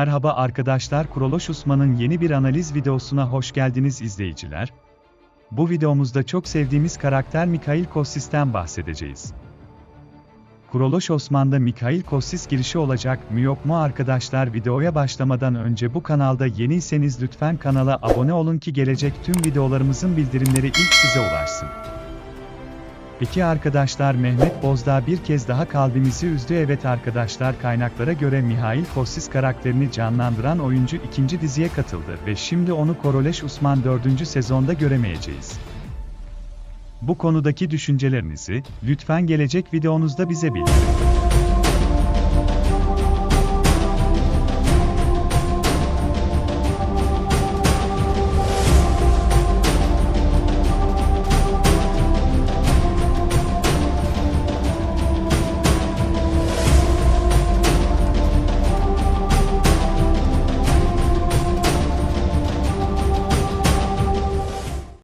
Merhaba arkadaşlar, Kuroloş Osman'ın yeni bir analiz videosuna hoş geldiniz izleyiciler. Bu videomuzda çok sevdiğimiz karakter Mikhail Kossis'ten bahsedeceğiz. Kuroloş Osman'da Mikhail Kossis girişi olacak mı yok mu arkadaşlar? Videoya başlamadan önce bu kanalda yeniyseniz lütfen kanala abone olun ki gelecek tüm videolarımızın bildirimleri ilk size ulaşsın. Peki arkadaşlar, Mehmet Bozdağ bir kez daha kalbimizi üzdü. Evet arkadaşlar, kaynaklara göre Mikhail Kossis karakterini canlandıran oyuncu ikinci diziye katıldı ve şimdi onu Kuroloş Osman 4. sezonda göremeyeceğiz. Bu konudaki düşüncelerinizi lütfen gelecek videonuzda bize bildirin.